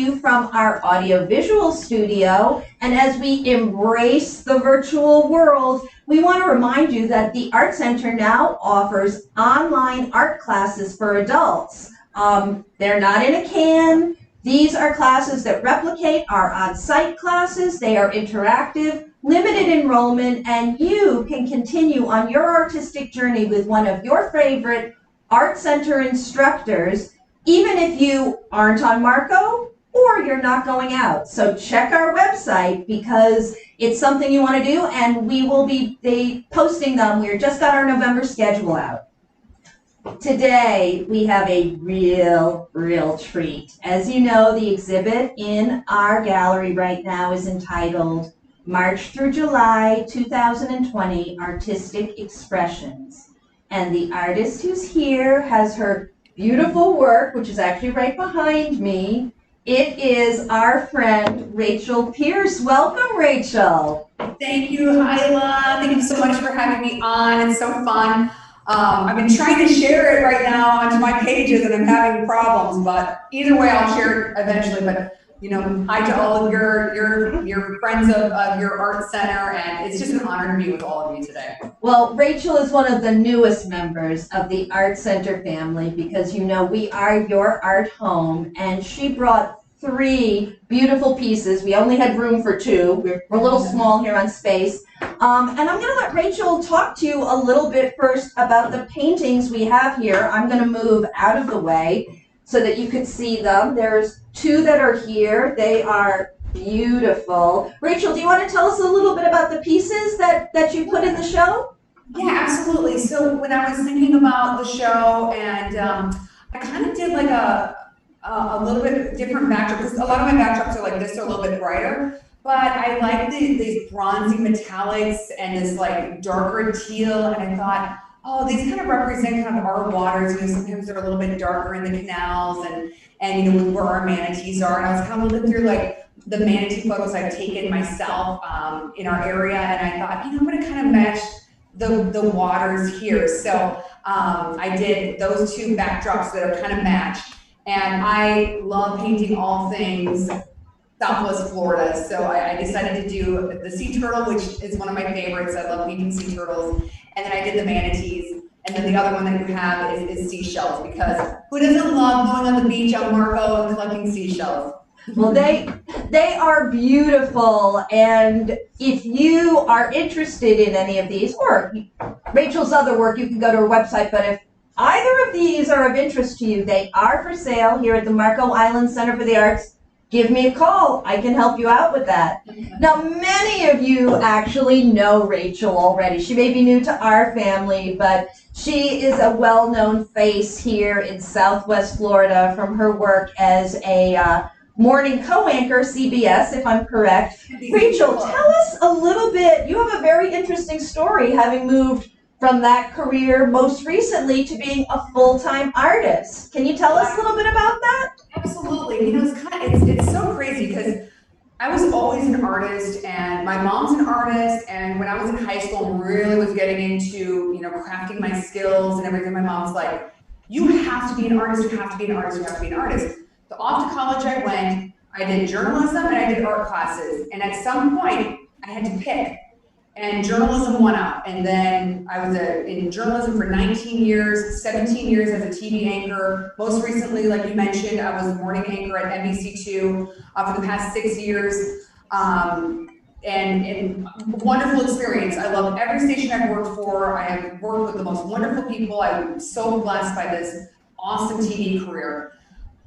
you from our audiovisual studio. And as we embrace the virtual world, we want to remind you that the Art Center now offers online art classes for adults. They're not in a can. These are classes that replicate our on-site classes. They are interactive, limited enrollment, and you can continue on your artistic journey with one of your favorite Art Center instructors, even if you aren't on Marco or you're not going out. So check our website because it's something you want to do, and we will be posting them. We just got our November schedule out. Today, we have a real treat. As you know, the exhibit in our gallery right now is entitled March through July 2020 Artistic Expressions. And the artist who's here has her beautiful work, which is actually right behind me. It is our friend, Rachel Pierce. Welcome, Rachel. Thank you, Hyla. Thank you so much for having me on. It's so fun. I've been trying to share it right now onto my pages and I'm having problems, but either way I'll share it eventually. But you know, hi to all of your friends of your art center, and it's just an honor to be with all of you today. Well, Rachel is one of the newest members of the Art Center family because you know we are your art home, and she brought 3 beautiful pieces. We only had room for 2. We're a little small here on space. And I'm going to let Rachel talk to you a little bit first about the paintings we have here. I'm going to move out of the way so that you can see them. There's 2 that are here. They are beautiful. Rachel, do you want to tell us a little bit about the pieces that you put in the show? Yeah, absolutely. So when I was thinking about the show, and I kind of did like a little bit different backdrop, because a lot of my backdrops are like this, they're a little bit brighter. But I like these bronzy metallics and this like darker teal, and I thought, oh, these kind of represent kind of our waters. You know, sometimes they're a little bit darker in the canals, and you know where our manatees are. And I was kind of looking through like the manatee photos I've taken myself in our area, and I thought, you know, I'm going to kind of match the waters here. So I did those 2 backdrops that are kind of matched, and I love painting all things Southwest Florida. So I decided to do the sea turtle, which is one of my favorites. I love painting sea turtles. And then I did the manatees. And then the other one that you have is seashells, because who doesn't love going on the beach on Marco and collecting seashells? Well, they are beautiful, and if you are interested in any of these, or Rachel's other work, you can go to her website, but if either of these are of interest to you, they are for sale here at the Marco Island Center for the Arts. Give me a call. I can help you out with that. Now, many of you actually know Rachel already. She may be new to our family, but she is a well-known face here in Southwest Florida from her work as a morning co-anchor, CBS, if I'm correct. Rachel, tell us a little bit. You have a very interesting story, having moved from that career most recently to being a full-time artist. Can you tell us a little bit about that? Absolutely. You know, it's so crazy because I was always an artist, and my mom's an artist, and when I was in high school and really was getting into, you know, crafting my skills and everything, my mom's like, you have to be an artist, you have to be an artist, you have to be an artist. So off to college I went. I did journalism and I did art classes, and at some point I had to pick. And journalism won out. And then I was in journalism for 19 years, 17 years as a TV anchor. Most recently, like you mentioned, I was a morning anchor at NBC2 for the past 6 years. And wonderful experience. I love every station I've worked for. I have worked with the most wonderful people. I'm so blessed by this awesome TV career.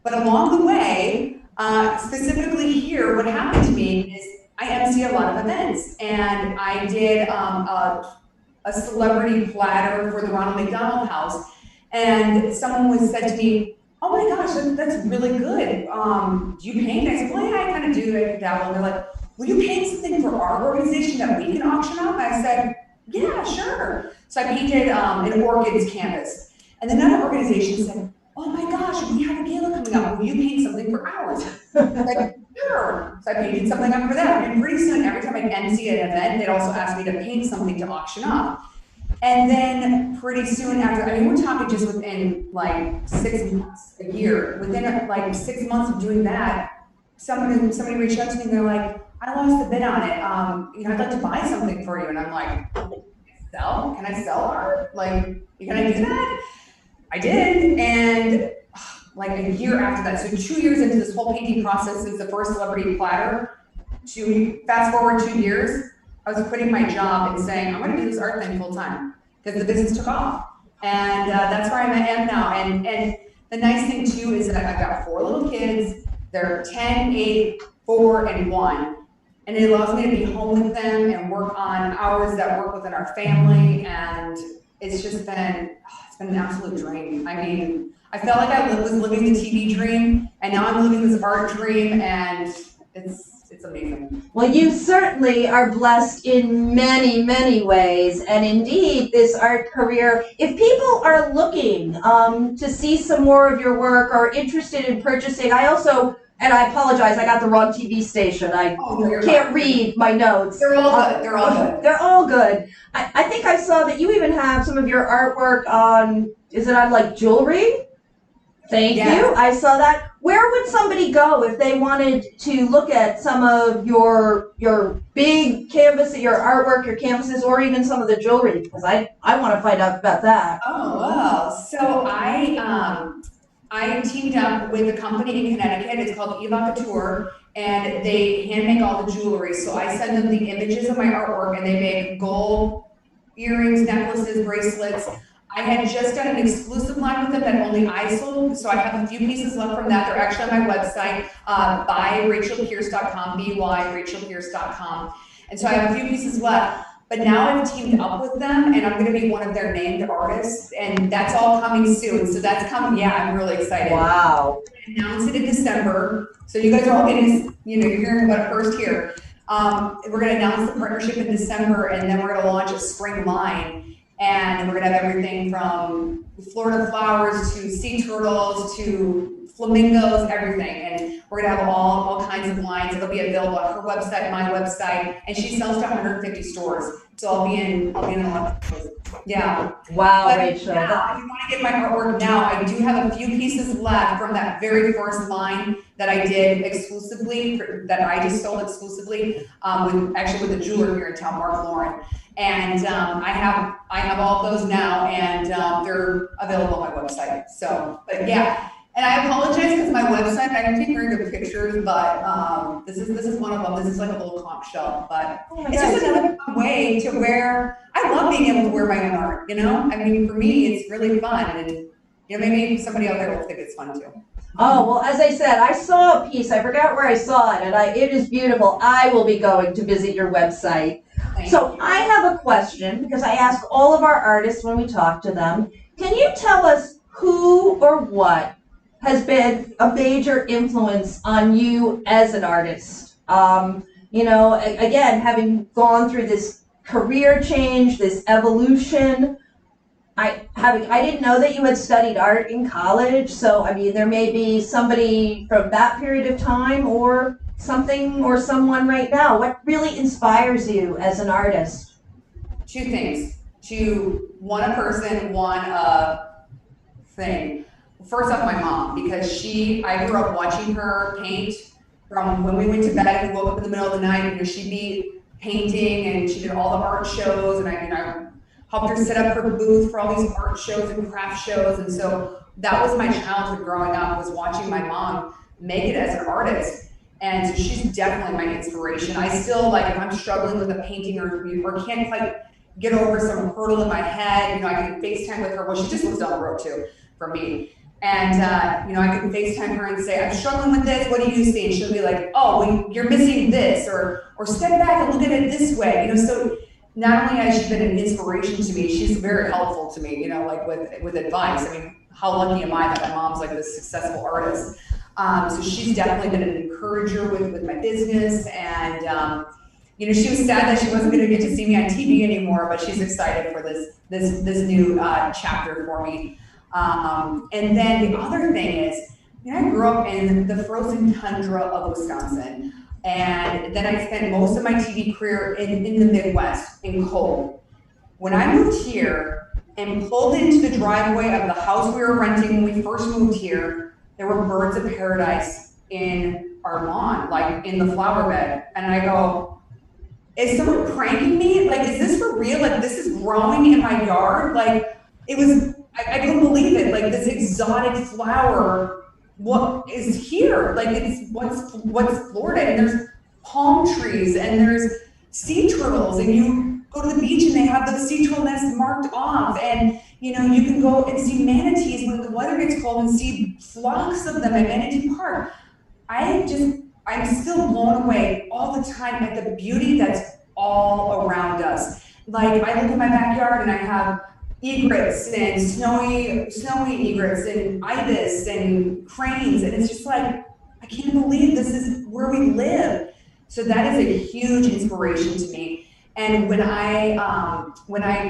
But along the way, specifically here, what happened to me is I MC a lot of events, and I did a celebrity platter for the Ronald McDonald House, and someone said to me, "Oh my gosh, that's really good. Do you paint?" I said, "Well, yeah, I kind of do. I dabble." And they're like, "Will you paint something for our organization that we can auction off?" And I said, "Yeah, sure." So I painted an orchids canvas, and then another organization said, "Oh my gosh, we have a gala coming up. Will you paint something for ours?" I was like, "Sure." So I painted something up for them. And pretty soon, every time I MC an event, they'd also ask me to paint something to auction off. And then pretty soon after, I mean, we're talking just within like 6 months, a year, within like 6 months of doing that, somebody reached out to me and they're like, I lost a bid on it. I'd like to buy something for you. And I'm like, sell? Can I sell art? Like, can I do that? I did. And like a year after that, so 2 years into this whole painting process since the first celebrity platter, to fast forward 2 years, I was quitting my job and saying, I'm going to do this art thing full time because the business took off. And that's where I am now. And the nice thing too is that I've got 4 little kids. They're 10, 8, 4, and 1. And it allows me to be home with them and work on hours that work within our family. And it's just been, it's been an absolute dream. I mean, I felt like I was living the TV dream, and now I'm living this art dream, and it's amazing. Well, you certainly are blessed in many, many ways. And indeed, this art career, if people are looking to see some more of your work or interested in purchasing, and I apologize, I got the wrong TV station. I can't read my notes. They're all good. They're all good. They're all good. I think I saw that you even have some of your artwork on, is it on like jewelry? Thank you. I saw that. Where would somebody go if they wanted to look at some of your big canvas, your artwork, your canvases, or even some of the jewelry? Because I want to find out about that. Oh, well. So I teamed up with a company in Connecticut. It's called Eva Couture, and they hand make all the jewelry. So I send them the images of my artwork, and they make gold earrings, necklaces, bracelets. I had just done an exclusive line with them that only I sold, so I have a few pieces left from that. They're actually on my website, byrachelpierce.com, byrachelpierce.com. And so I have a few pieces left, but now I've teamed up with them, and I'm going to be one of their named artists, and that's all coming soon. So that's coming. Yeah, I'm really excited. Wow. Announce it in December, so you guys are all getting, you're hearing about it first here. We're going to announce the partnership in December, and then we're going to launch a spring line. And we're gonna have everything from Florida flowers to sea turtles to flamingos, everything. And we're gonna have all kinds of lines. It'll be available on her website, my website, and she sells to 150 stores. So I'll be in a lot of places. Yeah. Wow, but Rachel. Now, if you want to get my artwork now, I do have a few pieces left from that very first line that I did exclusively, that I just sold exclusively, with the jeweler here in town, Mark Lauren. And I have all of those now, and they're available on my website. So, but yeah, and I apologize because my website, I can take very good pictures, but this is one of them. This is like a little comp show, but it's just another way to wear. I love being able to wear my own art. I mean, for me, it's really fun, and maybe somebody out there will think it's fun too. Oh, well, as I said, I saw a piece. I forgot where I saw it, and it is beautiful. I will be going to visit your website. So I have a question, because I ask all of our artists when we talk to them. Can you tell us who or what has been a major influence on you as an artist? Again, having gone through this career change, this evolution, I didn't know that you had studied art in college, so I mean, there may be somebody from that period of time or something or someone right now. What really inspires you as an artist? 2 things. One a person, one a thing. First off, my mom, because I grew up watching her paint from when we went to bed and we woke up in the middle of the night. She'd be painting, and she did all the art shows, and I helped her set up her booth for all these art shows and craft shows. And so that was my childhood growing up, was watching my mom make it as an artist. And so she's definitely my inspiration. I still, if I'm struggling with a painting or can't quite get over some hurdle in my head, I can FaceTime with her. Well, she just lives down the road too, from me. And, I can FaceTime her and say, I'm struggling with this, what do you see? And she'll be like, oh, well, you're missing this, or step back and look at it this way. So not only has she been an inspiration to me, she's very helpful to me, with advice. I mean, how lucky am I that my mom's like this successful artist? So she's definitely been an encourager with my business, and she was sad that she wasn't going to get to see me on TV anymore, but she's excited for this new chapter for me. And then the other thing is, I grew up in the frozen tundra of Wisconsin, and then I spent most of my TV career in the Midwest, in cold. When I moved here and pulled into the driveway of the house we were renting when we first moved here, there were birds of paradise in our lawn, like in the flower bed. And I go, is someone pranking me? Like, is this for real? Like, this is growing in my yard? Like, it was, I couldn't believe it. Like, this exotic flower, what is here? Like, it's what's Florida? And there's palm trees and there's sea turtles, and you go to the beach and they have those sea turtle nests marked off, and you know, you can go and see manatees when the weather gets cold and see flocks of them at Manatee Park. I'm still blown away all the time at the beauty that's all around us. Like, I look in my backyard and I have egrets and snowy egrets and ibis and cranes, and it's just like, I can't believe this is where we live. So that is a huge inspiration to me. And when I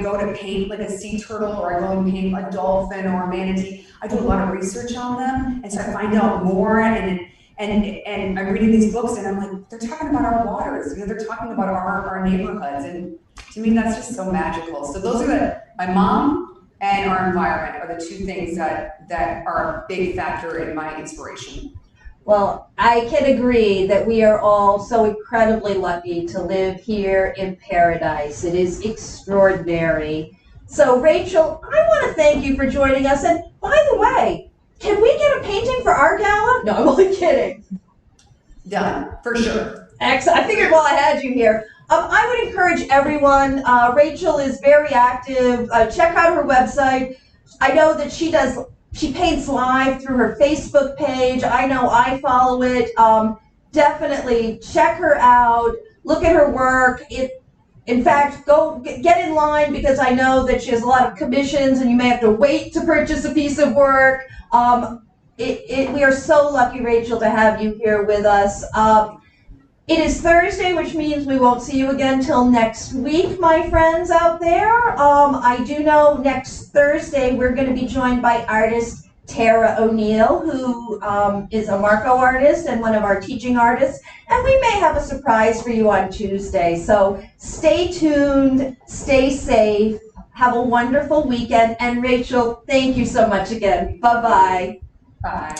go to paint like a sea turtle, or I go and paint a dolphin or a manatee, I do a lot of research on them, and so I find out more. And I'm reading these books, and I'm like, they're talking about our waters, you know, they're talking about our neighborhoods, and to me that's just so magical. So those are my mom and our environment are the two things that are a big factor in my inspiration. Well, I can agree that we are all so incredibly lucky to live here in paradise. It is extraordinary. So, Rachel, I want to thank you for joining us. And by the way, can we get a painting for our gala? No, I'm only kidding. Done, for sure. Excellent. I figured while I had you here. I would encourage everyone. Rachel is very active. Check out her website. I know that she paints live through her Facebook page. I know I follow it. Definitely check her out. Look at her work. In fact, go get in line, because I know that she has a lot of commissions and you may have to wait to purchase a piece of work. We are so lucky, Rachel, to have you here with us. It is Thursday, which means we won't see you again till next week, my friends out there. I do know next Thursday we're going to be joined by artist Tara O'Neill, who is a Marco artist and one of our teaching artists, and we may have a surprise for you on Tuesday. So stay tuned, stay safe, have a wonderful weekend, and Rachel, thank you so much again. Bye-bye. Bye.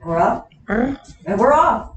We're off. And we're off.